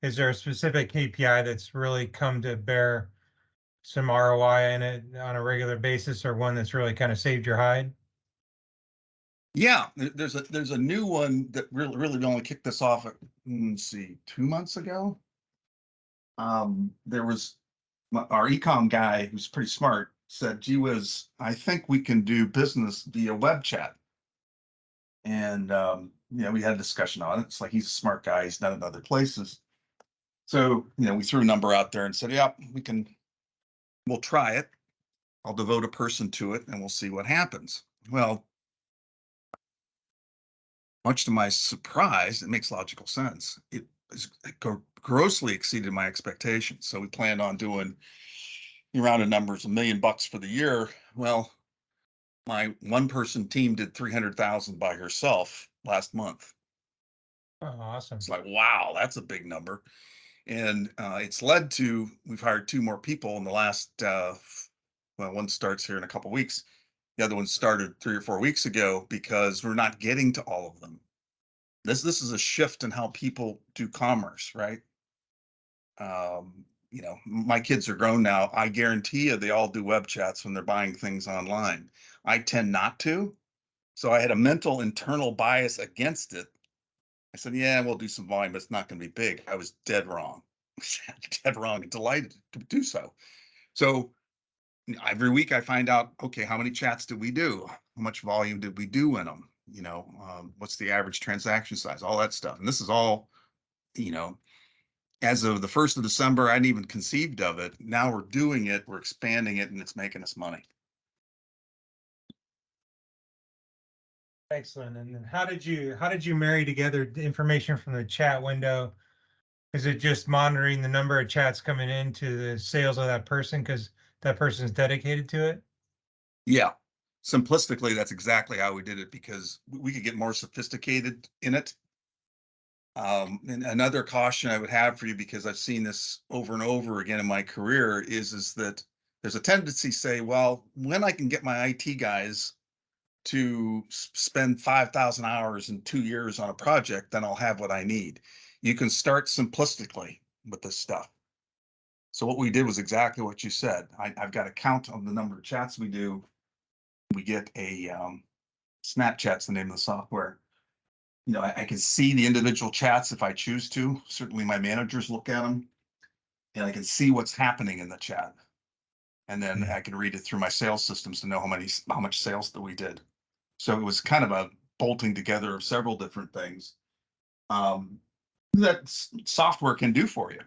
Is there a specific KPI that's really come to bear some ROI in it on a regular basis, or one that's really kind of saved your hide? Yeah, there's a new one that really only kicked this off, let's see, 2 months ago. There was our ecom guy, who's pretty smart, said, "Gee whiz, I think we can do business via web chat." And we had a discussion on it. It's like, he's a smart guy. He's done it in other places. So we threw a number out there and said, "Yeah, we'll try it. I'll devote a person to it, and we'll see what happens." Well, much to my surprise, it makes logical sense. It grossly exceeded my expectations. So we planned on doing, rounded numbers, $1 million for the year. Well, my one-person team did 300,000 by herself last month. Oh, awesome. It's like, wow, that's a big number. And it's led to, we've hired 2 more people in the last, well, one starts here in a couple weeks. The other one started 3 or 4 weeks ago, because we're not getting to all of them. This is a shift in how people do commerce, right? My kids are grown now. I guarantee you they all do web chats when they're buying things online. I tend not to. So I had a mental internal bias against it. I said, yeah, we'll do some volume, but it's not going to be big. I was dead wrong. Dead wrong, and delighted to do so. So every week I find out, okay, how many chats did we do? How much volume did we do in them? What's the average transaction size? All that stuff. And this is all, as of the 1st of December, I hadn't even conceived of it. Now we're doing it, we're expanding it, and it's making us money. Excellent. And then how did you marry together the information from the chat window? Is it just monitoring the number of chats coming into the sales of that person because that person is dedicated to it? Yeah. Simplistically, that's exactly how we did it, because we could get more sophisticated in it. And another caution I would have for you, because I've seen this over and over again in my career, is that there's a tendency to say, well, when I can get my IT guys to spend 5,000 hours in 2 years on a project, then I'll have what I need. You can start simplistically with this stuff. So what we did was exactly what you said. I've got a count on the number of chats we do. We get a Snapchat's the name of the software. I can see the individual chats if I choose to. Certainly my managers look at them, and I can see what's happening in the chat. And then I can read it through my sales systems to know how much sales that we did. So it was kind of a bolting together of several different things that software can do for you.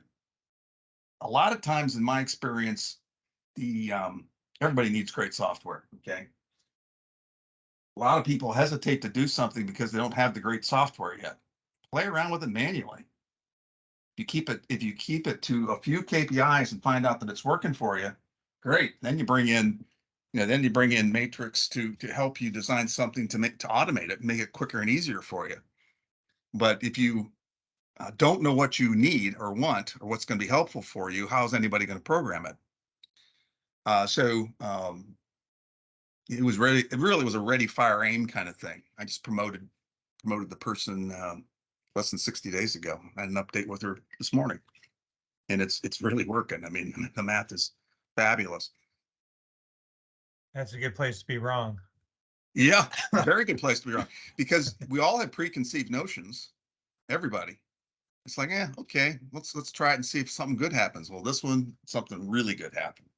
A lot of times, in my experience, everybody needs great software. Okay. A lot of people hesitate to do something because they don't have the great software yet. Play around with it manually. If you keep it to a few KPIs and find out that it's working for you, great. Then you bring in, Matrix to help you design something to automate it, make it quicker and easier for you. But if you don't know what you need or want, or what's going to be helpful for you, how's anybody going to program it? It really was a ready, fire, aim kind of thing. I just promoted the person less than 60 days ago. I had an update with her this morning, and it's really working. I mean, the math is fabulous. That's a good place to be wrong. Yeah, very good place to be wrong, because we all have preconceived notions. Everybody. It's like, okay, let's try it and see if something good happens. Well, this one, something really good happened.